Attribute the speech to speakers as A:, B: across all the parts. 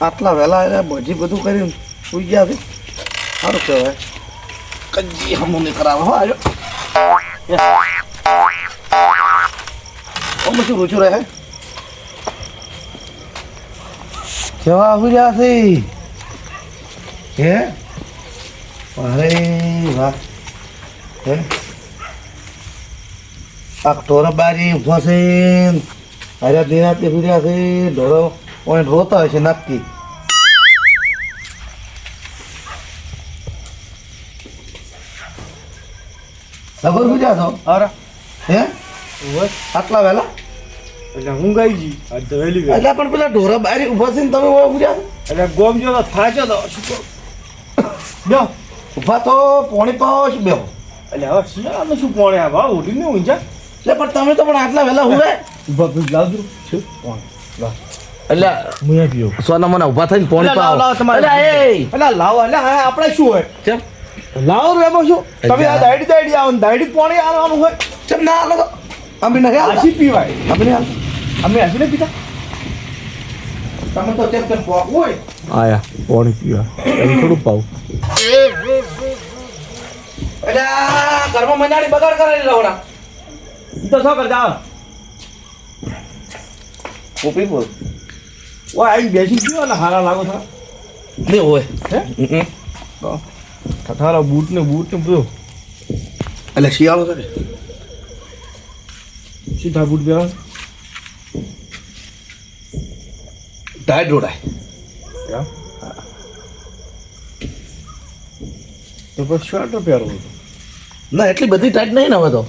A: આટલા વહેલા એને બધી બધું કરીને સુઈ ગયા છે. સારું કહેવાય. કજી હમો નહીં કરાવે હો આવ્યો. શું રૂચું રહે કેવા આવ્યા છે હે? અરે વાહ હે આ ઢોરો બારી ઊભા છે. અરે દિનાથી ફર્યા છે. ઢોરો પોઈન્ટ રોતા હશે નક્કી. લગભગ ફર્યા છો?
B: અરે
A: હે આટલા વહેલા?
B: એટલે હું ગઈ જી આજ તો વહેલી ગઈ.
A: એટલે પણ પેલા ઢોરા બારી ઊભા છે ને તમે ફર્યા?
B: એટલે ગોમ જો તો થાચો તો શું કરું? બેહો
A: ઊભા તો પોણી પાવો શું બેહો?
B: એટલે હવે શિયાળામાં શું પોણે આ ભાવ ઉઠીને ઊંચા
A: એટલે પણ તમે તો પણ આટલા વહેલા હું
B: ઊભા પી લાવજો શું પોણે લાવ
A: એટલે
B: મુયા પીઓ
A: સોના મને ઊભા થઈને પોણી પાવો.
B: લાવ તમારે એટલે લાવો એટલે હા આપણે શું હોય
A: કેમ
B: લાવો રે એમાં શું તમે આ દાડી આવો ને દાડી પોણી આવવાનું હોય
A: કેમ ના હાલો તો અમે નહીં
B: આશી પીવાય
A: અમે નહીં હાલ
B: અમે આશી ને પીતા
A: તમે તો કેમ કેમ પોક હોય
B: આયા પોણી પીવા એમ થોડું પાવું
A: એટલે આ ઘરમાં મનાડી બગાડ કરાવી રહોડા
B: તો શું કરતા આવો
A: કોપી બોલ
B: ઓ આઈ બેસી પીવો ને હારા લાગો થા
A: નહીં હોય
B: હે ઠઠારા બૂટ ને બધું
A: એટલે શિયાળો છે
B: સીધા બૂટ પહેરો
A: ટાઈટ રોડાય
B: તો પછી શર્ટ પહેરવું
A: ના એટલી બધી ટાઈટ નહીં ને હવે તો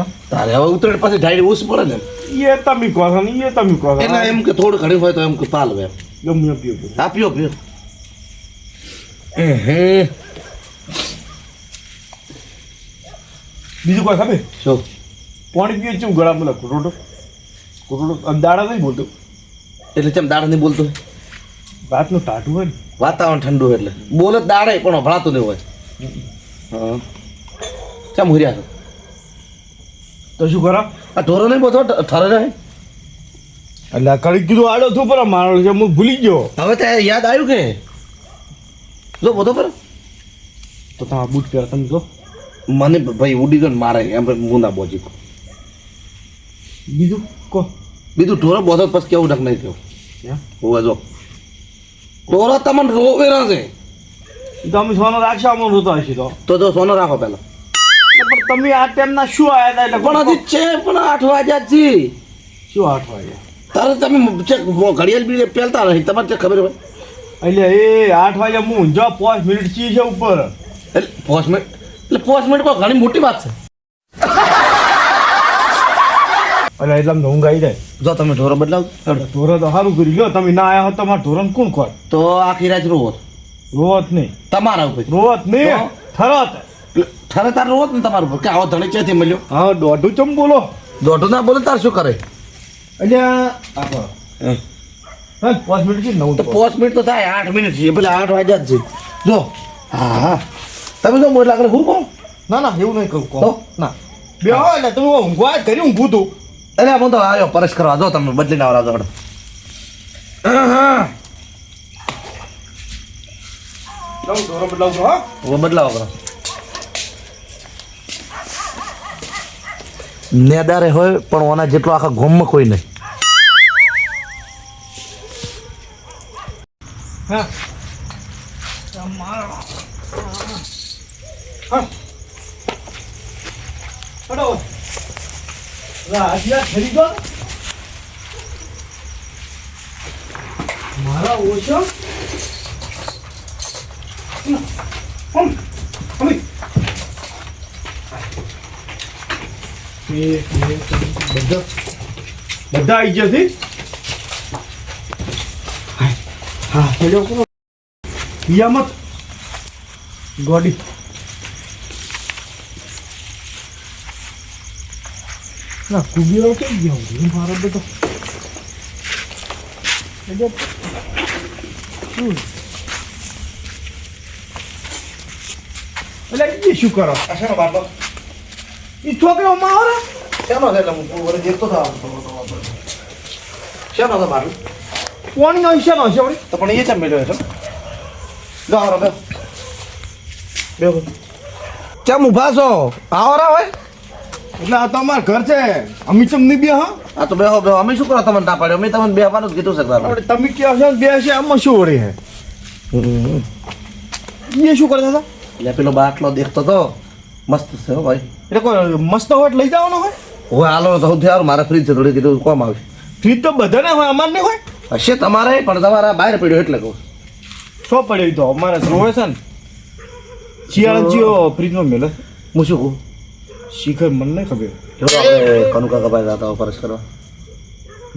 B: એમ
A: તારે હવે ઉતરેડ પાસે ટાઈટ ઓછું પડે ને
B: એ તમે કહો છો ને એ તમે કહો છો
A: એટલે એમ કે થોડું ઘણી હોય તો એમ કે પાલ એમ
B: ગમે પીવો
A: હા પીઓ પીઓ
B: બીજું કોઈ ખબર
A: શું
B: પાણી પીએ છું ગળા બોલા કુટોટો દાડા નહીં બોલતો
A: એટલે કેમ દાડા નહીં બોલતો હોય?
B: રાતનું ટાટું હોય ને
A: વાતાવરણ ઠંડુ હોય એટલે બોલે દાડે પણ ભણાતું નહીં હોય. હા કેમ હુર્યા છો?
B: તો શું કરો
A: આ ઢોરો નહીં બોલતો ઠરે રહે
B: એટલે આ કડી કીધું આડો થયું પર મારો છે હું ભૂલી ગયો
A: હવે ત્યાં યાદ આવ્યું કે જો બોધો પર
B: તો તમારા બૂટ પહેર તમે જો
A: મને ભાઈ ઉડી ગયો ને મારે એમ મુંદા બોજી
B: બીજું કહો
A: બીજું ઢોરો બોધો પછી કેવું ઢક નહીં કેવું હોવે જો ઢોરો તમને રોવે છે
B: તો અમે સોનો રાખશો અમને રોતો હશે તો
A: તો સોનો રાખો પેલા
B: પણ તમે આ ટાઈમના શું આવ્યા હતા એટલે
A: પણ હજી છે પણ 8 વાગ્યા જ છે
B: શું 8 વાગ્યા
A: તારે તમે ઘડિયાળ બી પહેલતા નહીં તમારે ચેક ખબર હોય
B: એટલે એ 8 વાગ્યા હું જો 5 મિનિટ ચી છે ઉપર
A: એટલે 5 મિનિટ એટલે 5 મિનિટ કોઈ ઘણી મોટી વાત છે
B: એટલે એટલા ઊંઘ આવી જાય
A: જો તમે ઢોરો બદલાવ
B: ઢોરો તો સારું કરી લો તમે ના આવ્યા હો તમારા ઢોરણ કોણ ખોટ
A: તો આખી રાત રોવો
B: રોવત નહીં
A: તમારા ઉપર
B: રોવત નહીં થરત
A: ઠરે તાર રોવો ને તમારા ઉપર કે આવો ધણી ક્યાંથી મળ્યો
B: હા દોઢું ચમ બોલો
A: દોઢું ના બોલે તાર શું કરે
B: એટલે આપો હા 5 મિનિટ છે નવ
A: તો 5 મિનિટ તો થાય 8 મિનિટ છે પેલા 8 વાગ્યા જ છે જો હા હા તમે જો મોટ લાગે હું કહું
B: ના ના એવું નહીં કહું
A: તો?
B: કહો ના બે હો એટલે તમે ઊંઘવા જ કરી ઊંઘું તું
A: અરે હું તો આવ્યો પરેશ કરવા જો તમે બદલીને આવરા જોડે હા
B: લાવ ઢોરો બદલાવ હા
A: હવે બદલાવો કરો નેદારે હોય પણ ઓના જેટલો આખા ગોમમાં કોઈ નહીં
B: હા હા હડો રાજ્યા ખરી ગયો મારા ઓછો બધા આવી ગયા છે હા હેલો પિયામત ગોડી ના કુબીરો કેમ ગયો હું મારો બેટો એટલે એ શું કરો
A: શેનો બાટલો
B: એ છોકરો મારો
A: શેનો છે એટલે હું પૂરો દેખતો હતો શેનો છે બાટલો
B: પાણીનો હિસ્સાનો હશે વળી
A: તો પણ એ ચમ મેળવ્યો છે જાઓ રો બે ચમ ઊભા છો આવો રા હોય
B: એટલે આ તો અમારું ઘર છે અમે ચમ નહીં બે હા
A: આ તો બેહો બેહો અમે શું કરો તમને ના પાડ્યો અમે તમને બેહવાનું જ કીધું છે
B: આપણે તમે કહો છો ને બે છે આમાં શું વળી હે એ શું કરતા હતા
A: એટલે પેલો બાટલો દેખતો તો મસ્ત છે હો ભાઈ
B: એટલે કોઈ મસ્ત હોય એટલે લઈ જવાનો હોય
A: હવે હાલો તો સૌથી સારું મારે ફ્રીજ છે થોડી કીધું કોમ આવશે
B: ફ્રીજ તો બધાને હોય અમારે નહીં હોય
A: હશે તમારે પણ તમારા બહાર પડ્યો એટલે કહું
B: શું પડ્યો તો અમારે રોવે છે ને શિયાળા જીઓ ફ્રીજમાં મેલે
A: હું શું કહું
B: શિખર મને નહીં ખબર
A: જો આપણે કનુ કાકા ભાઈ જતા હોય પરસ કરવા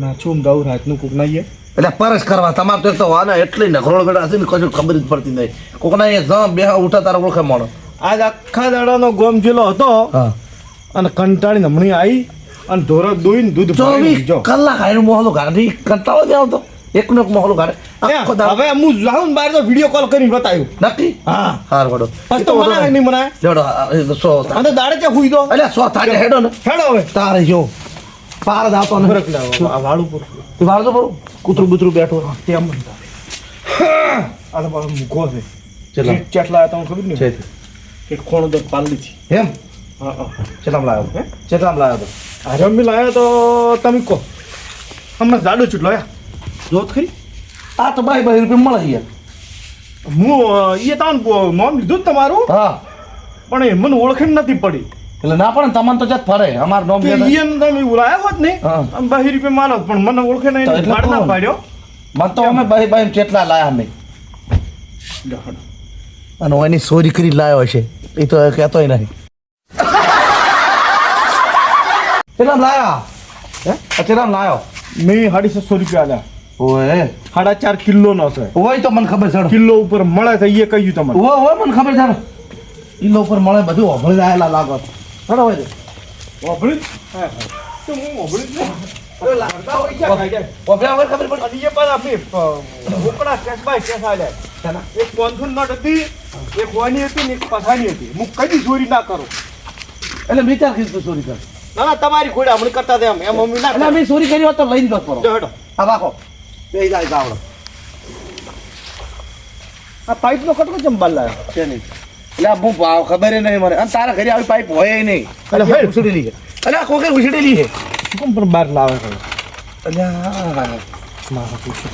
B: ના છું દાઉ રાતનું કોક નાઈએ
A: એટલે પરસ કરવા તમારે તો એક તો વાના એટલી નખરોળ બેડા હશે ને કશું ખબર જ પડતી નહીં કોકના એ જ બે ઉઠા તારા ઓળખે મોણો
B: આજ આખા દાડાનો ગોમ જેલો હતો
A: હા
B: અને કંટાળીને હમણાં આવી અને ઢોરો દોઈને દૂધ ભરાઈને
A: 24
B: જો
A: કલાક આયરું મોહલો ગાડી કંટાળો જ આવતો એકનો એક મોહલો ગાડે આખો દાડો
B: હવે હું જાઉં ને બહાર તો વિડીયો કોલ કરીને બતાવ્યું
A: નક્કી
B: હા
A: હાર વડો
B: પછી તો મનાય નહીં મનાય
A: જોડો સો
B: આ તો દાડે ત્યાં હુઈ દો
A: એટલે સો તારે હેડો ને
B: હેડો હવે
A: તારે જો પાર જ આવતો ને
B: ફરક લાવો આ વાળું પર
A: તું વાળ તો બરું કૂતરું બૂતરું બેઠો
B: તેમ બનતા આ તો પાછો મૂકો છે
A: ચલો
B: ચેટલા તમને ખબર નહીં
A: છે
B: એક ખોણો દોડ પાલી છે
A: એમ
B: હા હા
A: ચેટલામ લાવ્યો
B: હે?
A: ચેટલામ લાવ્યો તો
B: આ રમી લાવ્યો તો તમે કહો હમણાં જાડો ચૂટલો યા જોત ખરી
A: આ તો 22 રૂપિયા મળે છે
B: હું એ તમને નોમ લીધું જ તમારું
A: હા
B: પણ એ મને ઓળખણ નથી પડી
A: એટલે ના પણ તમને તો જત ફરે અમાર નોમ
B: તે
A: લે
B: ઈયન તમે ઉલાયા હોત ને
A: હા.
B: આમ 22 રૂપિયા માલો પણ મને ઓળખે
A: તો
B: નહીં
A: એટલે
B: માર ના
A: કોણ?
B: પાડ્યો
A: મન તો અમે 22 ચેટલા લાયા અમે અને એની ચોરી કરી લાવ્યો છે એ તો કહેતોય નહીં ચેટલામ લાયા
B: હે
A: ચેટલામ લાયો
B: મેં 650 રૂપિયા આલ્યા
A: ઓય
B: 4.5 કિલોનો છે
A: ઓય તો મને ખબર છે
B: કિલો ઉપર મળે તો એ કહ્યું તમને
A: ઓય ઓય મને ખબર છે ઈ લોકો પર મળે બધું ઓભળી આયેલા લાગો ચડો હોય
B: ઓભળી હા તો હું ઓભળી જ નહીં.
A: ઓભળ્યા વગર ખબર પડી
B: અને એ પાછા આપણે રોકડા કેશ બાય કેશ આલ્યા
A: ચાલા.
B: એક 500 નોટ હતી એક વાની હતી ને એક પછાની હતી હું કદી ચોરી ના કરું
A: એટલે મેં ચાર કીધું ચોરી કર
B: ના ના તમારી ઘોડા હમણાં કરતા હતા એમ મમ્મી ના
A: એટલે મેં ચોરી કરી હોત તો લઈને જતો પડો
B: જો હેડો
A: આ રાખો બે જાય ગાવડો
B: આ પાઇપ નો કટકો ચમ બાલ લાયો
A: છે નહીં એટલે આ હું ભાવ ખબર ય નહીં મને અને તારા ઘરે આવી પાઇપ હોય ય નહીં
B: એટલે
A: એટલે
B: હેડ.
A: ઉછળેલી છે એટલે આ કોકે ઉછળેલી છે
B: કોમ પણ બહાર લાવે છે
A: એટલે આ
B: મારા પૂછો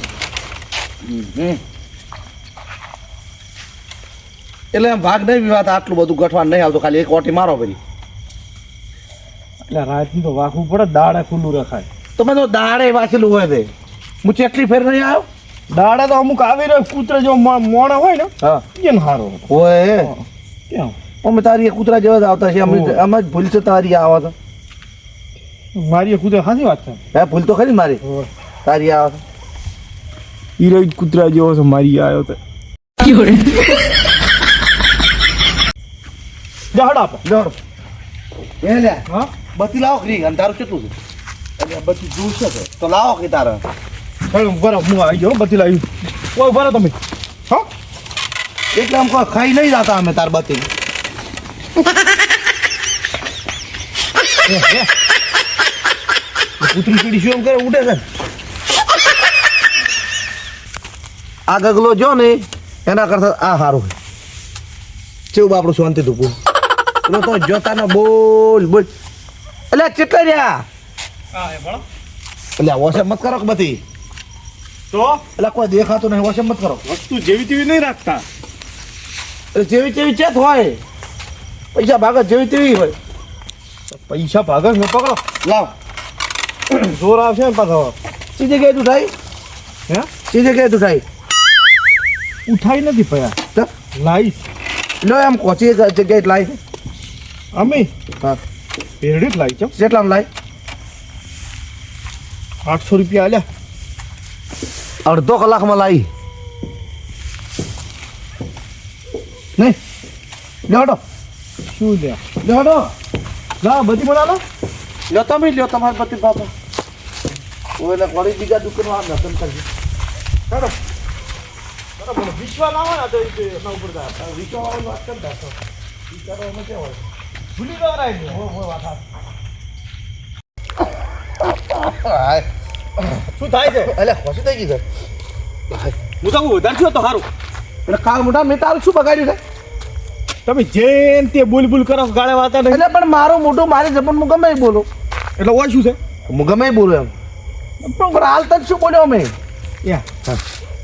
A: એટલે એમ ભાગ નહીં વિવાદ આટલું બધું ગઠવાન નહીં આવતું ખાલી એક ઓટી મારો કરી
B: એટલે રાતનું તો વાખવું પડે દાડે ખુલ્લું રખાય
A: તો મેં તો દાડે વાંચેલું હોય તે હું ચેટલી ફેર નહીં આવ્યો
B: દાડે તો અમુક આવી રહ્યો કૂતરા જેવો મોણો હોય ને
A: હા
B: એને હારો
A: હોય
B: કેમ
A: અમે તારી કૂતરા જેવા જ આવતા છે અમે જ ભૂલ છે તારી આવે તો
B: મારી એ કૂતરા સાચી વાત છે
A: હે ભૂલ તો ખરી મારી તારી આવે તો
B: ઈ રહી કૂતરા જેવો છે મારી આવ્યો તો જહડ આપે
A: જોડો એ લે
B: હા
A: બત્તી લાવો ખરી અને તારું કેટલું છે
B: એટલે બધી જોશે છે
A: તો લાવો કે તારા
B: ચાલો બરાબર હું આવી ગયો બધી લાવી કોઈ બરાબર તમે હા
A: એટલે આમ કોઈ ખાઈ નહીં જતા અમે તાર બત્તી
B: કૂતરી પીડી શું એમ કરે ઉડે છે
A: આ ગગલો જો ને એના કરતા આ સારું છે કેવું બાપડું શાંતિ ધૂપું પેલો તો જોતાનો બોલ બોલ એટલે કેટલા રહ્યા
B: હા એ ભણો
A: એટલે વોશઅપ મત કરો કે બધી
B: તો
A: એટલે કોઈ દેખાતું નહીં વોશઅપ મત કરો
B: વસ્તુ જેવી તેવી નહીં રાખતા
A: એટલે જેવી તેવી ચેત હોય પૈસા ભાગત જેવી તેવી હોય
B: પૈસા ભાગે મેં પકડો
A: લાવ
B: જોર આવશે ને પાછો
A: સીધી ગઈ તું થાય
B: હે
A: સીધી ગઈ તું થાય
B: ઉઠાઈ નથી પયા
A: તો
B: લાઈશ
A: લો એમ કોચી જગ્યાએ લાવી
B: અમે
A: હા
B: પેરડી જ લાવી છે
A: કેટલામાં લાવી
B: 800 રૂપિયા આલ્યા
A: અડધો કલાકમાં લાવી નહીં લેવડો
B: શું લ્યા
A: લેવડો
B: લા બધી બનાવો
A: લ્યો તમે લ્યો તમારે બધી બાપા ઓલે કોળી બીજા દુકાનો આ નસન કરજો
B: ચાલો બરાબર વિશ્વા ના હોય ને તો એના ઉપર જા
A: વિચારવાનું વાત કરતા છો વિચારવામાં કેવું હોય
B: ભૂલી જવાય ને
A: હો વાત
B: શું થાય છે
A: એટલે ખુશી થઈ ગઈ છે
B: હું તો વધારે છું તો સારું.
A: એટલે કાળ મોટા મેં તારું શું બગાડ્યું છે?
B: તમે જેમ તે બોલ બોલ કરો ગાળે વાતા નહીં.
A: એટલે પણ મારું મોઢું મારી જબન હું ગમે એ બોલું.
B: એટલે ઓય શું છે?
A: હું ગમે એ બોલું એમ. પણ હાલ તક શું બોલ્યો અમે?
B: યા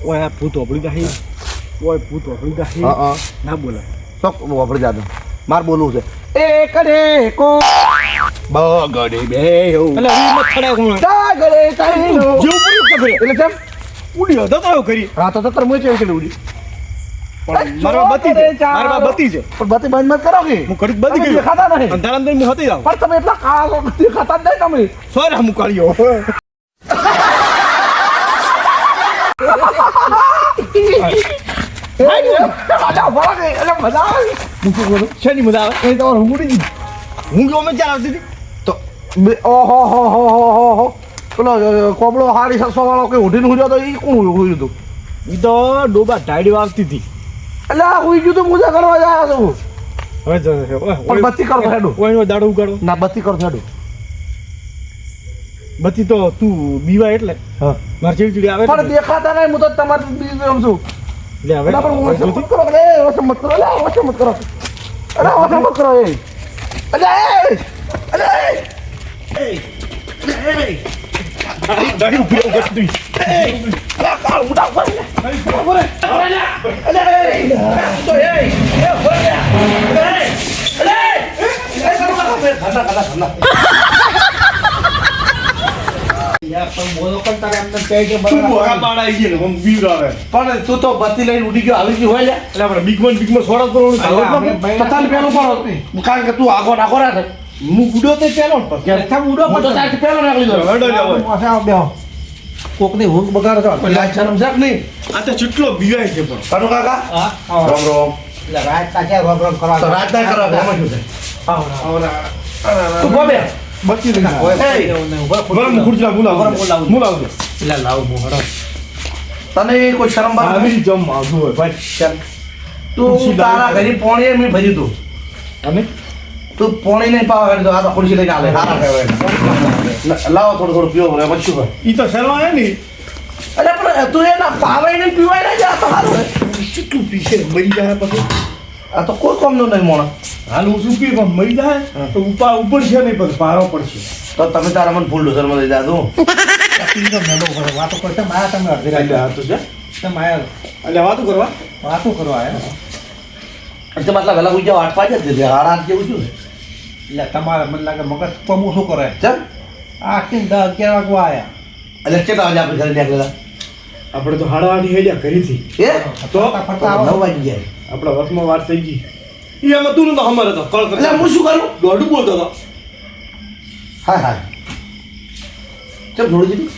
B: ઓય આ ભૂત ઓપડી દાહી. ઓય ભૂત ઓપડી દાહી.
A: હા
B: ના બોલાય.
A: શોખ વાપરી જાતો મારે બોલવું છે. એક રે કો
B: બગડે બે એટલે હું મત ખડા કોણ
A: સાગરે તાઈનો
B: જેવું પડ્યું ખબર
A: એટલે કેમ
B: ઉડ્યો તો કરી
A: હા તો તર મું છે એટલે ઉડી
B: પણ મારા બતી છે મારા બતી છે
A: પણ બતી બંધ મત કરો કે
B: હું કડીક બધી ગયો
A: ખાતા નહીં
B: અંધારા અંદર હું હતી જાવ
A: પણ તમે એટલા કાળો ખાતા જ નહીં તમે
B: સોરે હું કાઢ્યો
A: મજા આવે એટલે મજા આવે
B: હું શું બોલું શેની મજા આવે
A: એ તમારે ઊંઘી ગઈ
B: હું ગયો મેં ચાર આવતી હતી
A: તો ઓહો હો હો હો હો પેલો કોબળો હારી 600 વાળો કે ઉઠીને હુર્યો તો એ કોણ હુર્યું હતું
B: ઈ તો ડોબા ટાઈડી આવતી હતી
A: એટલે આ હુઈ ગયું તો પૂજા કરવા જાય છું
B: હવે
A: પણ બત્તી કરો હેડું
B: ઓયનો દાડો ઉગાડો
A: ના બત્તી કરો હેડું
B: બત્તી તો તું બીવા એટલે
A: હા
B: માર ચીડી આવે
A: પણ દેખાતા નહીં હું તો તમારે બીજું એમ છું
B: લે હવે
A: પણ ઓછો મત કરો રે ઓછો મત કરો લે ઓછો મત કરો અરે ઓછો મત કરો એ અરે
B: દાડી ઉભી ગઈ
A: કાળ ઉડા પર પણ તું તો બત્તી લઈને ઉડી ગયો આવી ગયો હોય લે
B: એટલે આપણે બિગમાં સોડા કરવાનું
A: કારણ કે તું આગો નાખો રાખ
B: હું ઉડ્યો તે પેલો
A: ઉડો પણ તો તારથી પહેલો નાખી દો કોકની ઊંઘ બગાડો છો લાજ શરમ છે કે નહીં
B: આ તો ચૂટલો બીવાય છે પણ
A: કાનો કાકા રામ રામ તો રાત ના કરો એમાં શું છે તું ગોબે
B: બચી રહી ગરમ ખુરચી બોલાવ
A: તને કોઈ શરમ બાર
B: આવી જમ આવતું હોય ભાઈ
A: તું તારા ઘરે પોણી મેં ભર્યું તું
B: અને
A: તું પોણી નહીં પાવા કરી દો આ તો ખુરશી લઈને આલે હારા કહેવાય લાવો થોડું થોડું પીવો રે પછી શું
B: ઈ તો શરમ આવે ને
A: અરે પણ તું એના પાવાય નહીં પીવાય નહીં જા તો હારું
B: કેટલું પીશે મરી જાય પછી
A: આ તો કોઈ કોમનું નહીં મોણા
B: હાલ હું શું પી પણ મરી જાય તો ઉપર છે નહીં પછી પારો પડશે
A: તો તમે તારા મને ફૂલ ડોઝરમાં લઈ જા દઉં
C: વાતો કરતા માયા તમે અડધી
B: એટલે
C: રાત
B: આ તો છે
C: તમે આયા
B: એટલે વાતો કરવા
C: વાતો કરવા આયા
A: એટલે મતલબ પેલા કોઈ જાવ 8 વાગે જ હાડા જેવું છું
C: એટલે તમારે મને લાગે મગજ પમું શું કરે
A: ચમ
C: 8 થી 10 11 વાગવા આયા
A: એટલે કેટલા વાગે આપણે ઘરે નીકળેલા
B: આપણે તો હાડા હાડી હેડ્યા કરીથી
A: એ
B: તો
C: ફરતા
A: 9 વાગી ગયા
B: આપણા વર્ષમાં વાર થઈ ગઈ ઈ એમાં તું તો હમર હતો કળ
A: એટલે હું શું કરું
B: દોડું બોલતો હતો
A: હા હા ચમ થોડું જીધું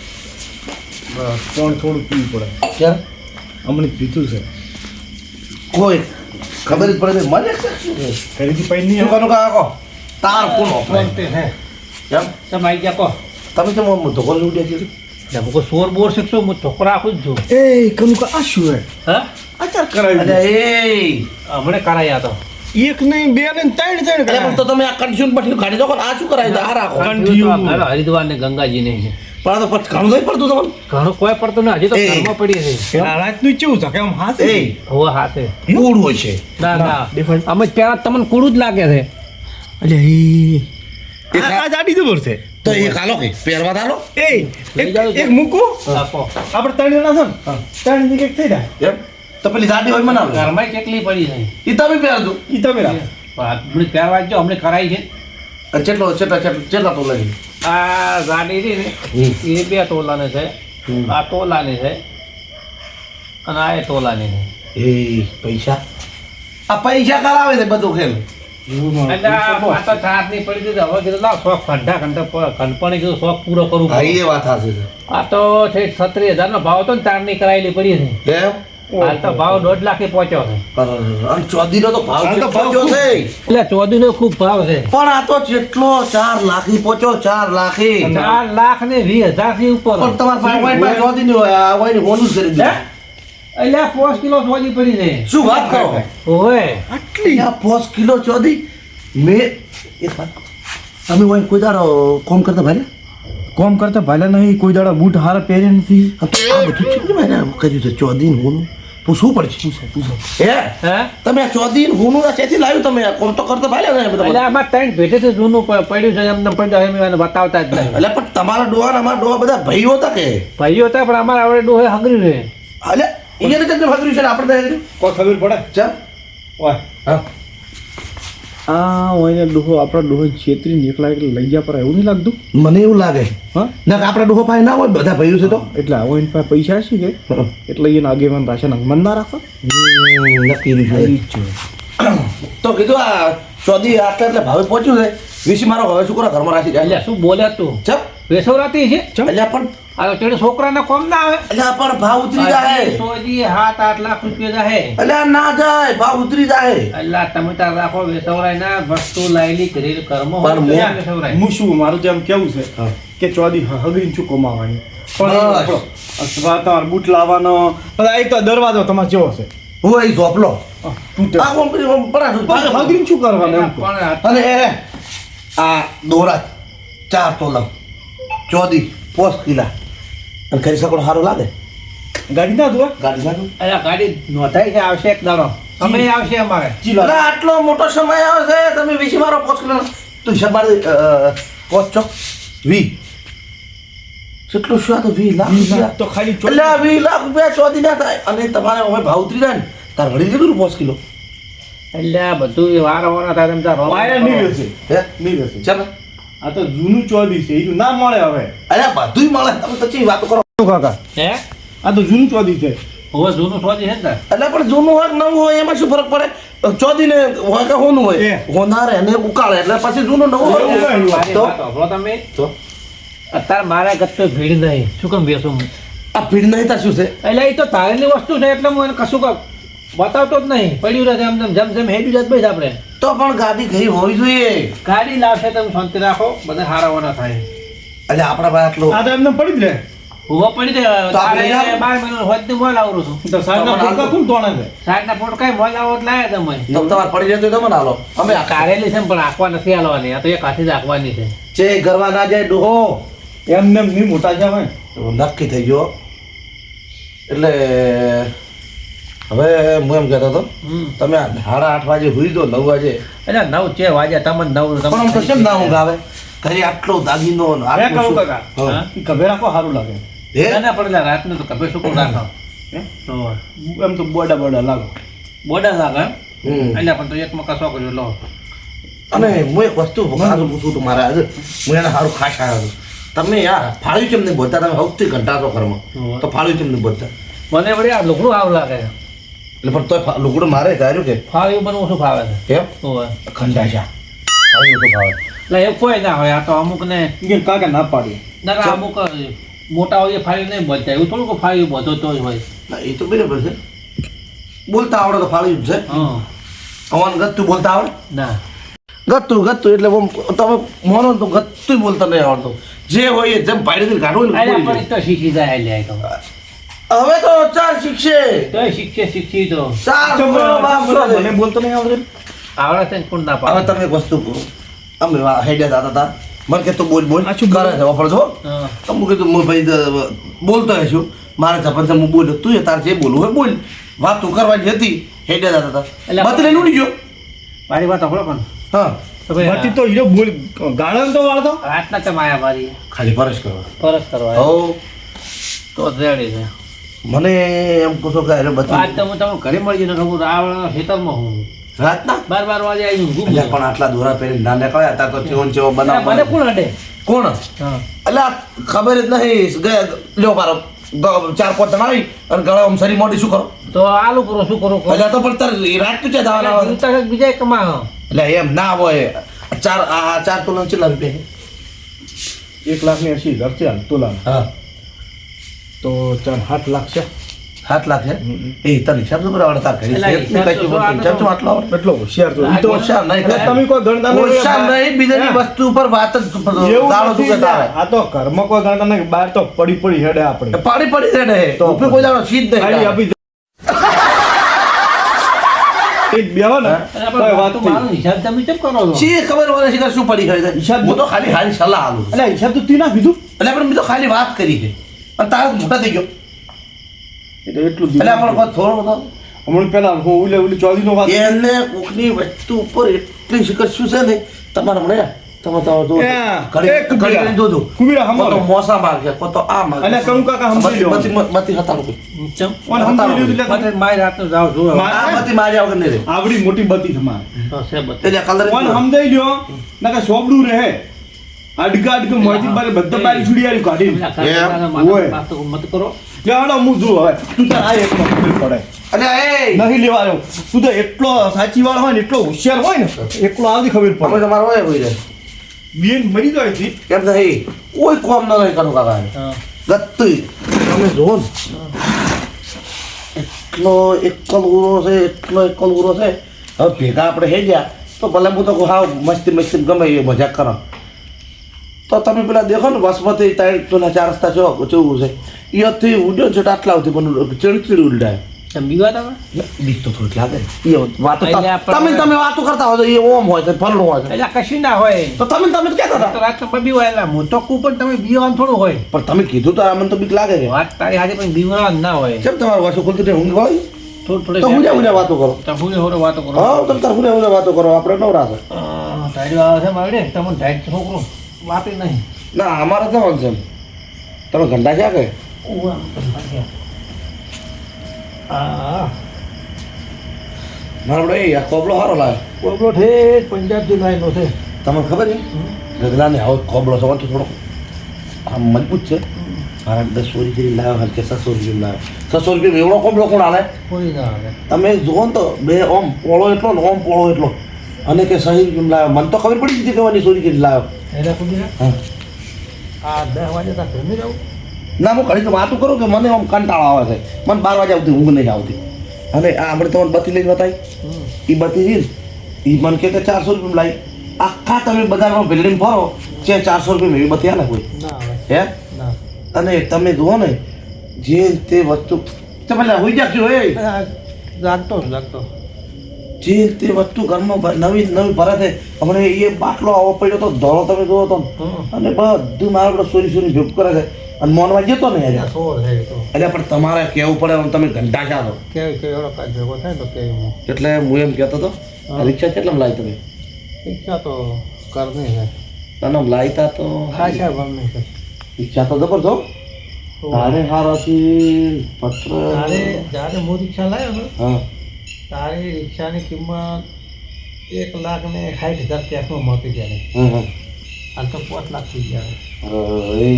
B: પણ થોડું પીવું પડે
A: ક્યારે
B: હમણાં જ પીતું છે
A: કોઈ ખબર જ પડે મને શું
B: ઘરેથી પૈ નહીં
A: કરું કાકો તાર કોણ
C: ફોન પે હે
A: કેમ
C: તમે આવી ગયા કહો
A: તમે કેમ ધોકો લૂટ્યા છે
C: એટલે હું કોઈ સોર બોર શીખશો હું છોકરા આખું જ છું
B: એ કનું કા આ શું હે
C: હા
B: આચાર કરાવી
A: અરે એ
C: હમણે કરાયા તો
B: એક નહીં બે નહીં ત્રણ ત્રણ
A: અરે પણ તો તમે આ કન્ફ્યુઝન પછી કાઢી દો આ શું કરાય આ રાખો
B: કંઠિયું.
C: હરિદ્વાર ને ગંગાજી ને
A: પણ આ તો પછી ઘણું નહીં પડતું તમને
C: ઘણું કોઈ પડતું નહીં હજી તો
A: એ.
C: ઘરમાં પડી છે
B: રાતનું કેવું છે કે આમ હાથે
A: એ
C: હોવા હાથે
A: કૂડ હોય છે
C: ના ના
B: દેખાય.
C: અમે પેલા તમને કુડું જ લાગે છે
B: અલે એ આ જાડી જબર છે
A: તો એ કાલો કે પહેરવા દાલો
B: એ એક મૂકો
C: આપો
B: આપણે ત્રણ જણા છે ને ત્રણ ની એક થઈ જાય
A: એમ તો પેલી જાડી હોય મને આલો
C: ઘરમાં કેટલી પડી છે
A: એ તમે પહેરજો
B: ઈ તમે રાખ
C: હમણાં પહેરવા જો હમણાં કરાઈ છે
A: ચેટલા તો લઈ
C: આ ગાડી રહી ને એ 2 તોલાની છે આ તોલાની છે અને આ એ તોલાની છે
A: એ પૈસા આ પૈસા કરાવે છે બધું ખેલ
C: એટલે આ પાછા ચાર ની પડી દીધી હવે કીધું લાવ શોખ ખંડપણે કીધું શોખ પૂરો કરું
A: હા એ વાત હાચી
C: આ તો છે 36,000 નો ભાવ હતો ને તાર ની કરાયેલી પડી છે
A: છે એમ
C: હાલ તો ભાવ 1.5 લાખે પહોંચ્યો છે
A: અને ચોદીનો તો ભાવ
B: આ તો
A: કેટલો
B: ભાવ
A: છે
C: એટલે 14 નો ખૂબ ભાવ છે
A: પણ આ તો જેટલો 4 લાખી પહોંચ્યો 4 લાખી
C: 4 લાખ ને 20,000 થી ઉપર
A: પણ તમારા પાસે ચોદી ની હોય આ હોય ને હોનું જ કરી દે
C: એટલે 5 કિલો સોજી પડી છે
A: શું વાત કરો
C: ઓય
A: આટલી આ 5 કિલો ચોદી મેં એક વાત કહું. તમે હોય કોઈ દાડો કોમ કરતા ભાઈ
B: કોમ કરતા ભાઈલા નહીં કોઈ દાડા બૂટ હારા પહેરે નથી.
A: આ તો આ બધું છે ને ભાઈ કર્યું છે ચોદી ને હોનું પૂછવું પડશે. હે
C: હે
A: તમે આ ચોદી ને હોનું આ ચેથી લાવ્યું તમે આ કોમ તો કરતા ભાઈ ને
C: એટલે
A: બધા
C: આમાં ત્રણ ભેટે છે જૂનું પડ્યું છે એમને પડ્યું એમ એને બતાવતા જ નહીં.
A: એટલે પણ તમારા ડોહા ને અમારા ડોહા બધા ભાઈઓ હતા કે
C: ભાઈઓ હતા પણ અમારે આવડે ડોહે હંગરી રહે.
A: એટલે એને ચંદ્ર ભાગર્યું છે ને આપણે તો
B: કોઈ ખબર પડે
A: ચાલ
B: ઓય
A: હા
B: આ હોય ડોહો આપણા ડોહો છેતરી નીકળા એટલે લઈ ગયા પર એવું નહીં લાગતું?
A: મને એવું લાગે
B: હા
A: ના કે આપણા ડોહા પાસે ના હોય બધા ભાઈઓ છે તો
B: એટલે આવો એની પાસે પૈસા હશે કે એટલે એને આગેવાન રાશન મન ના રાખો.
A: નક્કી રહ્યું તો કીધું આ ચોદી આટલા એટલે ભાવે પહોંચ્યું છે વીસી મારો હવે શું કરો ઘરમાં રાખી જાય
C: એટલે શું બોલ્યા તું
A: ચમ
C: વેસવરાતી છે
A: એટલે પણ
C: આ તો ચેડે છોકરાના કોમ ના આવે.
A: એટલે પણ ભાવ ઉતરી જાય
C: સોજી 7-8 લાખ રૂપિયા જાહે.
A: એટલે ના જાય ભાવ ઉતરી જાય
C: અલ્લા તમે તાર રાખો વેસવરાય ના વસ્તુ લાયેલી ઘરે કર્મ
A: પણ
C: હોય
A: મો-
C: વેસવરાય.
B: હું શું મારું તો એમ કેવું છે
A: હા.
B: કે ચોદી હગરીને શું કમાવાની
A: બસ.
B: પણ અથવા તમારે બૂટ લાવવાનો બધા એક તો દરવાજો તમારે કેવો છે
A: હું એ ઝોપલો
B: તૂટે
A: આ કોમ પરાઠું
B: પણ હગરીને શું કરવાનું એમ કહો.
C: પણ
A: અને આ દોરા 4 તોલા ચોદી 5 કિલા અને ખરી સકડો સારું લાગે
B: ગાડી ના ધોવા
A: ગાડી નાખું
C: અલ્યા ગાડી નોંધાઈ છે આવશે એક દાડો સમય આવશે અમારે.
B: ચીલા
A: એટલે આટલો મોટો સમય આવે છે તમે વીસી મારો 5 કિલો તું હિસાબ મારે 5 ચોક 20 કેટલું શું આ તો 20 લાખ રૂપિયા.
B: તો ખાલી
A: એટલે આ 20 લાખ રૂપિયા ચોદી ના થાય અને તમારે હવે ભાવ ઉતરી જાય ને તાર વળી કેટલું 5 કિલો
C: એટલે આ બધું વારંવાર થાય તમે તાર રોમ
B: વાયર
C: કરો.
B: નહીં રહેશે
A: હે
B: નહીં રહેશે
A: ચાલ
B: આ તો જૂનું ચોદી છે એ ના મળે હવે
A: અરે બધુંય મળે તમે તો ચી વાતો કરો
B: શું કાકા
C: હે
B: આ તો જૂનું ચોદી છે
C: હવે જૂનું સોજી છે ને તાર.
A: એટલે પણ જૂનું હોય કે નવું હોય એમાં શું ફરક પડે ચોદી ને હોય કે હોનું હોય
B: એ.
A: હોનાર એને ઉકાળે એટલે પછી જૂનું નવું
B: એવું
A: હોય
B: હોય.
C: મારી
A: તો?
C: વાત સાંભળો તમે
A: તો
C: અત્યારે મારા ગત્તો ભીડ નહીં શું કેમ બેસું હું?
A: આ ભીડ નહીં તાર શું છે
C: એટલે એ તો તારેલી વસ્તુ છે એટલે હું એને કશું બતાવતો જ નહીં પડ્યું રહે એમ જેમ જેમ હેડ્યું જાય ભાઈ આપણે
A: તો પણ ગાડી ઘરી હોવી જોઈએ
C: ગાડી લાવશે તમે શાંતિ રાખો બધા હારાવાના થાય.
A: એટલે આપણા પાસે આટલું
B: આ તો એમને પડી જ રહે
C: ઉભો પડી દે
A: તો આપણે
C: તારે
A: યાર-
C: 12 મહિનાનો હોત ને મોલ આવરું છું
B: તો સાહેબના ફોટકા કોણ તોણે છે
C: સાઈડના ફોટો કઈ મોલ આવો જ લાયા તમે
A: તમે તમારે પડી જતો તો મને હાલો અમે
C: કારેલી છે ને પણ આંકવા નથી હાલવાની આ તો એક હાથી જ આંકવાની છે.
A: જે ગરવા ના જાય ડોહો
B: એમને એમ નહીં મોટા છે હોય
A: તો નક્કી થઈ ગયો એટલે હવે હું એમ કહેતો હતો
C: હમ.
A: તમે 8:30 વાગે હુઈ દો 9 વાગે
C: એટલે 9 છે વાગ્યા તમને 9
A: પણ આમ તો કેમ ના ઊંઘ આવે ઘરે આટલો દાગીનો ને
B: મેં
A: આટલું
B: કહું
A: શું?
B: કાકા
A: હા.
B: ઈ કભે રાખો સારું લાગે
A: હે?
C: ના પડેલા રાતનું તો કભે શું રાખો
B: હે?
C: તો
B: એમ તો બોડા બોડા લાગો
C: બોડા લાગે એમ?
A: હમ.
C: એટલે પણ તો એક મકા શું કર્યો લો
A: અને હું એક વસ્તુ ખાસું પૂછું તું મારા આજે હું એને સારું ખાસ આવ્યો છું તમે યાર ફાળ્યું કેમ નહીં બોલતા તમે સૌથી ઘંટા છો ઘરમાં
C: હા.
A: તો ફાળ્યું કેમ નહીં બોલતા
C: મને વળી આ લુગડું આવ લાગે
A: એટલે પણ તોય લુગડું મારે કર્યું કે
C: ફાવ્યું પણ ઓછું ફાવે છે
A: કેમ
C: હોવે.
A: ખંડાશા ફાળ્યું તો ભાવે
C: એટલે એવું કોઈ ના હોય આ તો અમુક ને
B: કે કાકા ના પાડી
C: ના ના, અમુક મોટા હોય એ ફાવી નહીં બોલતા એવું થોડું કે ફાવ્યું બધો તો જ હોય.
A: ના, એ તો બરાબર છે બોલતા આવડે તો ફાળ્યું જ છે
C: હા
A: અવાન ગત્તું બોલતા આવડે
C: ના
A: ગત્તું એટલે આમ તમે મોનો ને તો ગત્તું બોલતા નહીં આવડતું જે હોય એ જેમ પાડી કાઢવું ને
C: અલ્યા
A: બોલી
C: પણ એ તો શીખી જાય લે તો
A: જાય. હવે તો 4 શીખશે
C: તોય શીખી તો
A: 4 છોકરાઓ બાપ
B: મને
A: મને.
B: બોલતો નહીં આવડે
C: આવડે છે ને કોણ ના
A: હવે
C: પાડે
A: તમે એક વસ્તુ કહો અમે હેડ્યા હતા તા મને કે તું બોલ બોલ
B: આ શું
A: કરે છે વાપરજો
C: હા.
A: અમુક કીધું હું ભાઈ બોલતો છું મારે જપન હું બોલ્યો તું તાર જે બોલવું હોય બોલ વાત તું કરવાની હતી હેડ્યા હતા તા
C: એટલે
A: બતલે ઉડી ગયો
C: મારી વાત સાંભળો પણ
A: હા
C: તો ભાઈ
B: બાકી તો હીરો બોલ ગાળા તો વાળતો
C: રાતના તમે આયા મારી
A: ખાલી પરસ કરવા
C: ફરજ કરવા
A: હો
C: તો રેડી છે
A: મને એમ કહો છો કે અરે
C: આજ
A: બધી
C: તો હું તમને ઘરે મળી જઈને ખબર આ ખેતરમાં હું
A: રાતના
C: 12 વાગે આવી ઊંઘું
A: એટલે પણ આટલા દોરા પહેરીને ના નીકળ્યા હતા તો ચેવો ને ચેવો બનાવ
C: મને કોણ અડે
A: કોણ
C: હા
A: એટલે આ ખબર જ નહીં ગયા લ્યો મારો 4-5 જણા આવી અને ગળા આમ સરી મોટી શું કરો
C: તો આલુ પૂરો શું કરું
A: એટલે તો પણ તાર રાત તું ક્યાં દાવાના આવે?
C: બીજા કમા
A: એટલે એમ ના હોય 4 તોલા કેટલા રૂપિયા
B: 1,80,000 છે હાલ તોલા
A: હા
B: તો 7 લાખ છે
A: 7 લાખ છે એ તને હિસાબ તો બરાબર તાર કરી
C: એટલે હિસાબ તો શું આટલો?
A: હિસાબ તો આટલો આવડે
B: એટલો હોશિયાર તો ઈ તો
A: હોશિયાર નહીં કરે.
B: તમે કોઈ ગણતા નહીં
A: હોશિયાર નહીં બીજાની વસ્તુ ઉપર વાત જ
B: એવું
A: દાડો
B: નથી
A: તું તારે
B: આ તો ઘરમાં કોઈ ગણતા નહીં બહાર તો પડી હેડે આપણે
A: પાડી પડી રહે ને
B: તો
A: ઉપર કોઈ દાડો સીધ નહીં
B: ખાલી
A: થાય.
B: આપી એ બેહો ને
C: અરે
B: તોય
C: પણ
B: વાત
C: તો
B: થઈ.
C: મારો હિસાબ તમે કેમ કરો છો
A: શી ખબર મને શીખર શું પડી હોય
B: હિસાબ
A: હું તો ખાલી હારી સલાહ આલું
B: એટલે હિસાબ તો તી ના કીધું
A: એટલે પણ મેં તો ખાલી વાત કરી છે અને તારે મોટા થઈ ગયો
B: એટલે એટલું
A: એટલે આપણે કોઈ થોડો બધો
B: હમણાં પેલા હું ઓલી ચોધીનો વાત
A: એને કોકની વસ્તુ ઉપર એટલી શિખર શું છે ને તમારે મળે તમે તો જો
B: એ,
A: ઘડી
B: એ કુબીરા.
A: ઘડી જોજો
B: કુબીરા
A: કો તો
B: હમારો.
A: મોસા માગે કો તો આ માગે
B: અને કરું કાકા સમજી લ્યો.
A: બતી હતાનું કોઈ
C: ચમ
B: ઓને સમજી લીધું એટલે
C: માટે મારી રાતનો જાવ જો
B: મા-
A: આ બતી મારી વગર નહીં રે
B: આવડી મોટી બતી તમારે
C: તો છે બધું
A: એટલે કલર
B: ઓને સમજાઈ લ્યો નકર સોબડું રહે અડકા અડકા મોટી બારે બધા બારી છોડી કાઢી ઓય.
C: મત કરો
B: લેવાનો હું જો હવે તું તાર આ એકનો ખબર પડે
A: અને એ
B: નહીં લેવાનો તું તો એટલો સાચી વાળ હોય ને એટલો હોશિયાર હોય ને એકલો આવતી ખબર
A: અમે
B: પડે
A: તમારો હોય હોય રે
B: બેન મરી જાય છે
A: કેમ નહીં કોઈ કોમ ન રહી કરું કાકા
C: હા
A: ગત્તી તમે જો ને એટલો એકલગુરો છે એટલો એકલગુરો છે હવે ભેગા આપણે હે ગયા તો ભલે હું તો કહું હા મસ્તી મસ્તી ગમે એ મજાક કરો તો તમે પેલા દેખો ને બાસમતી ત્રણ પેલા 4 રસ્તા છો કેવું છે અહીંયાથી ઉડ્યો છે આટલા સુધી પણ ચીડચીડ ઉલટાય
C: તમે બીવા તમે
A: બીક તો થોડીક લાગે એ વાતો
C: એટલે આપણે-
A: તમે વાતો કરતા હોય તો એ ઓમ હોય છે ફલનું હોય છે
C: એટલે કશું ના હોય
A: તો તમે કહેતા
C: તો
A: હતા
C: રાતનો બીવા એટલે હું તો કું પણ તમે બીવાનું થોડું હોય
A: પણ તમે કીધું તો આ મને તો બીક લાગે છે
C: વાત તારી આજે પણ બીવાનું ના હોય
A: કેમ તમારું વાસો ખુલતું નહીં ઊંઘ હોય
C: થોડું
A: તો હું વાતો કરો
C: તમે થોડું વાતો કરો
A: હા તમે તાર હું વાતો કરો આપણે નવરા છે
C: ધાર્યો આવે છે મારે તમને ધાડ છોકરો વાતે નહીં
A: ના અમારે તો છે તમે ઘંટા ક્યાં કે
C: હા
A: મારો એ આ કોબળો સારો લાગે
C: કોબલો ઠેઠ પંજાબથી લાઈનો છે
A: તમને ખબર છે ગગલાને આવો કોબળો છે તો થોડો આમ મજબૂત છે મારા 10 રૂપિયા લાવ્યો હાલ કે 600 રૂપિયા લાવ્યો 600 રૂપિયા એવડો કોબળો કોણ હાલે
C: કોઈ ના આવે
A: તમે જુઓ ને તો બે ઓમ પોળો એટલો ને ઓમ પોળો એટલો અને કે સહી રૂપિયા લાવ્યો મને તો ખબર પડી હતી કે મને સોરી કરી લાવ્યો
C: એના સુધી
A: હા
C: આ 10 વાગે તક ઘરે જાઉં
A: ના હું ઘણી વાતો કરું કે મને આમ કંટાળો આવે છે મને 12 વાગે આવતી ઊંઘ નહીં આવતી અને આ આપણે તમને બત્તી લઈને બતાવી એ બત્તી રીલ એ મને કે 400 રૂપિયા લાવી આખા તમે બજારમાં બિલ્ડિંગ ફરો છે 400 રૂપિયા એવી બત્તી આલે કોઈ
C: ના આવે
A: હે
C: ના
A: અને તમે જુઓ ને જે તે વસ્તુ તમે હોઈ જાગજો એ
C: જાગતો
A: જે તે વસ્તુ ઘરમાં નવી નવી ભરે છે હમણાં એ બાટલો આવો પડ્યો તો ધોળો તમે જુઓ તો અને બધું મારા આપણે સોરી સોરી ભેગ કરે છે અને મોનવા જતો ને યાર
C: સોળ છે તો
A: એટલે પણ તમારે કહેવું પડે આમ તમે ઘંટા ક્યાં છો
C: કેવી એવડો કાંઈ ભેગો થાય તો કેવી હું
A: એટલે હું એમ કહેતો હતો આ રિક્ષા કેટલામાં લાવી તમે
C: ઈચ્છા તો કરની છે
A: તને લાવતા તો
C: ખાસા ગમે છે
A: રિક્ષા તો જબરદસ્ત તારે હારાથી પત્ર
C: જ્યારે હું રિક્ષા લાવ્યો ને
A: હા
C: તારી રિક્ષાની કિંમત 1,60,000 કેશમાં મળતી ત્યારે
A: હા હા
C: હાલ તો 5 લાખ થઈ ગયા
A: એ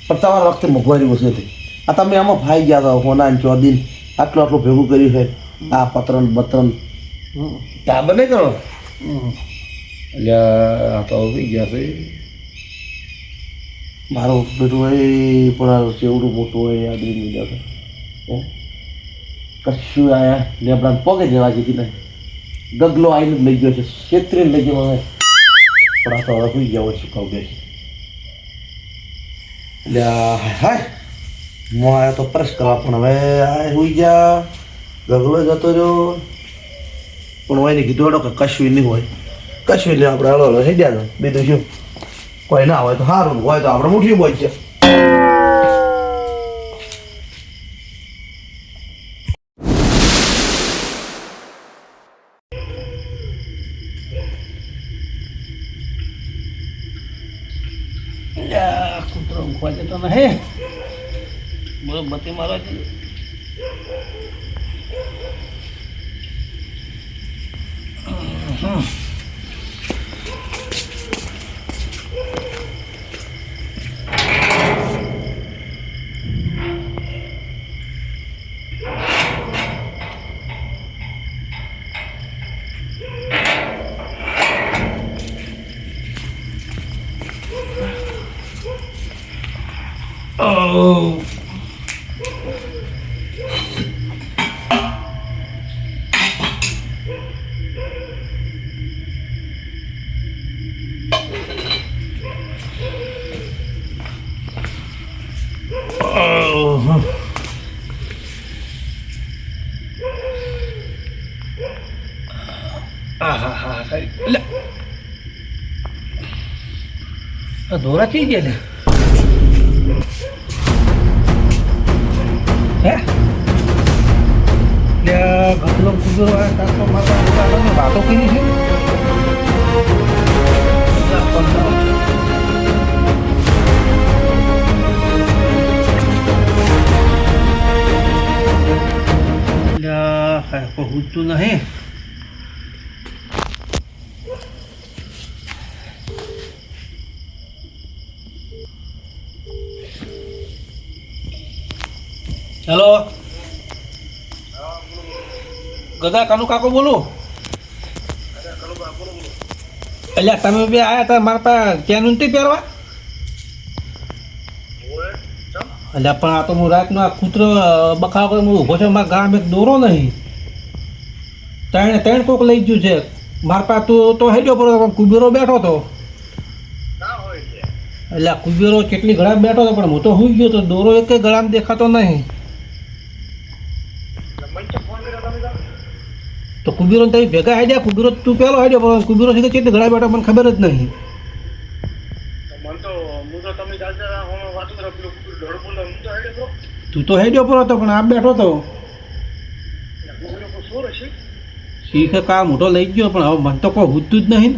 A: પણ તમારા વખતે મોંઘવારી ઓછી હતી આ તમે આમાં ફાઈ ગયા હતા હોના ને ચોદીન આટલું ભેગું કર્યું છે આ પત્રન બત્રન ટાબર નહીં કરો એટલે આ તો આવી ગયા છે મારો બેટું હોય પણ આ ચેવડું મોટું હોય આદરી મીડિયા છે કશું આયા લેબડા પગે જવા જીતી નહીં ગગલો આવીને જ લઈ ગયો છે છેતરીને લઈ ગયો હવે પણ આ તો હવે સુઈ ગયા હોય શું કહું બે એટલે હાય હું આવ્યો તો પ્રેસ કરવા પણ હવે આ સુઈ ગયા ગગલો જતો રહ્યો પણ હોય ને કીધું કે કશું નહીં હોય કશું નહીં આપણે હળો થઈ ગયા બીજું શું કોઈ ના હોય તો સારું હોય તો આપણે મુઠ્ઠી બોજ છે
C: કૂતરો ઊંઘવા જતો નહીં બોલો બત્તી મારો છે Oh. હા હા હા સારી એટલે આ દોરા થઈ ગયા ને હે ગગલો કુદરો તાતો માતા વાતો કરી છે પૂછતું નહીં હેલો ગદા કાનુ કાકો બોલું એટલે તમે બે આયા હતા મારા પાસે ક્યાં નથી પહેરવા એટલે પણ આ તો હું રાતનો આ કૂતરો બખાવ હું ઊભો છે મારા ગામ એક દોરો નહીં ત્રણ કોક લઈ ગયું છે મારા પાસે તો હેડ્યો પડ્યો પણ કુબેરો બેઠો હતો એટલે આ કુબેરો કેટલી ઘડા બેઠો હતો પણ હું તો સુઈ ગયો તો દોરો એક ગળામાં દેખાતો નહીં તો કુબેરો તમે ભેગા હેડ્યા કુબેરો તું પહેલો હેડ્યો પણ કુબેરો છે કેટલી ઘડા બેઠો મને ખબર જ નહીં તું તો હેડ્યો પર હતો પણ આ બેઠો હતો શીખે કા મોટો લઈ ગયો પણ હવે મને તો કોઈ ભૂતતું જ નહીં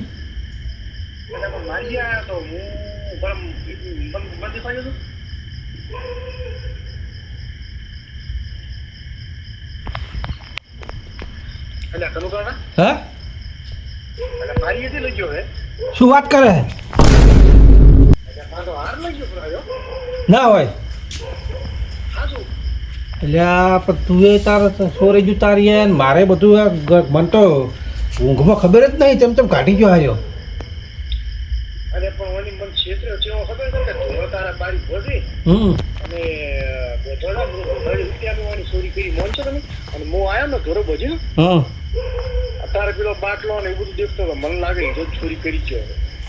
C: હા શું વાત કરે ના હોય એટલે આ પણ તું એ તાર સોરે જુ તારી ને મારે બધું મને તો ઊંઘમાં ખબર જ નહીં તેમ તેમ કાઢી ગયો હાર્યો
B: અરે પણ ઓની મન ક્ષેત્ર જેવો ખબર છે કે ધોળો તારા બારી ભોજી અને બોધોડા રૂપિયાની ઓની ચોરી કરી મોન છો તમે અને હું આયો ને ધોરો ભોજી અત્યારે પેલો બાટલો ને એવું બધું દેખતો હતો મને લાગે જો ચોરી કરી ગયો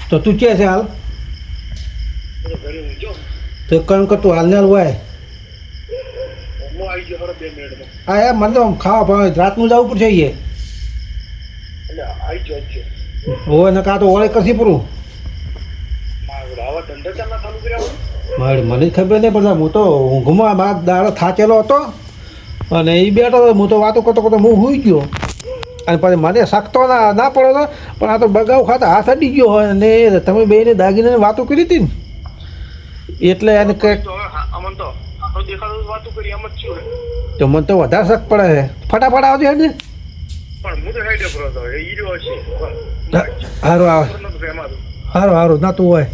C: તો તું કે છે હાલ
B: ઘરે ઊંઘજો
C: તો કણ કે તું હાલ ને હાલ હોય
B: હું આવી ગયો ખરો 2 મિનિટમાં
C: હા યાર મને તો ખાવા ભાવે રાતનું જવું પડશે એ
B: એટલે આવી ગયો
C: હોય ને કાં તો ઓળે કરશી પૂરું
B: મારું આવા ધંધા ચાલના ચાલુ કર્યા
C: મારે મને જ ખબર નહીં પડતા હું તો ઊંઘમાં મારા દાડો થાચેલો હતો અને એ બેઠો હતો હું તો વાતો કરતો કરતો હું સૂઈ ગયો અને પછી મને શકતો ના પડ્યો હતો પણ આ તો બગાવ ખાતા હાથ અડી ગયો હોય અને તમે બેને દાગીને વાતો કરી હતી ને એટલે એને કંઈક
B: અમન તો દેખાડો વાતો કરી એમ જ છું
C: તો મને તો વધારે શક પડે છે ફટાફટ આવજો હેડ
B: પણ હું તો હેડે પર હતો એ હીરો હશે
C: સારું આવે સારું સારું ના તું હોય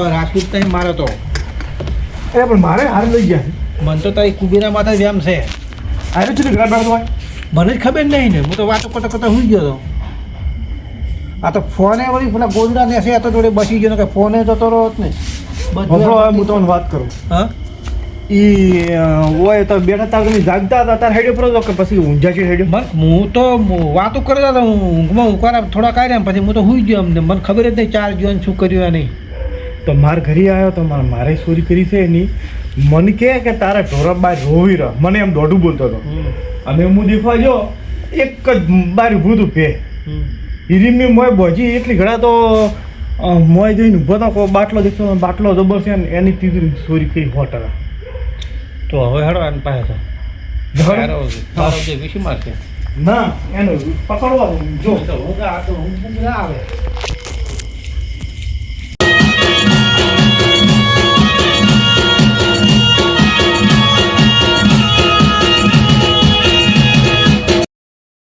C: રાજપૂત નહીં મારે તો
B: અરે પણ મારે હાર લઈ ગયા
C: મને તો તારી કુબેરા માથે વ્યામ છે
B: હારે છે ઘર બાર હોય
C: મને જ ખબર નહીં ને હું તો વાતો કરતા કરતા સુઈ ગયો હતો આ તો ફોને વળી પેલા ગોદડા ને છે તો જોડે બસી ગયો ને કે ફોને જતો રહ્યો જ ને
B: હું તમને વાત કરું
C: હા
B: હોય તો બેઠા તાર તમે જાગતા હતા તાર હેડ્યો પડો કે પછી ઊંઝા છે હેડ્યો
C: હું તો વાતો કરતા હતો ઊંઘમાં ઉકારા થોડા કાઢ્યા પછી હું તો સુઈ ગયો અમને મને ખબર જ નહીં ચાર જોઈને શું કર્યું નહીં
B: તો માર ઘરે આવ્યો તો મારે ચોરી કરી છે એની મને કે તારા ઢોરા બાર રોવી રહ મને એમ દોઢું બોલતો હતો અને હું દેખવા જો એક જ બારી ભૂતું પે હિરીમી મોય બોજી એટલી ઘડા તો મોય જઈને ઊભો તો બાટલો દેખતો બાટલો જબર છે ને એની તીધું ચોરી કરી હોટલ
C: તો હવે હેડો આને પાસે તારો જે વિષયમાં છે
B: ના એનું પકડવા જો
C: હું ના આવે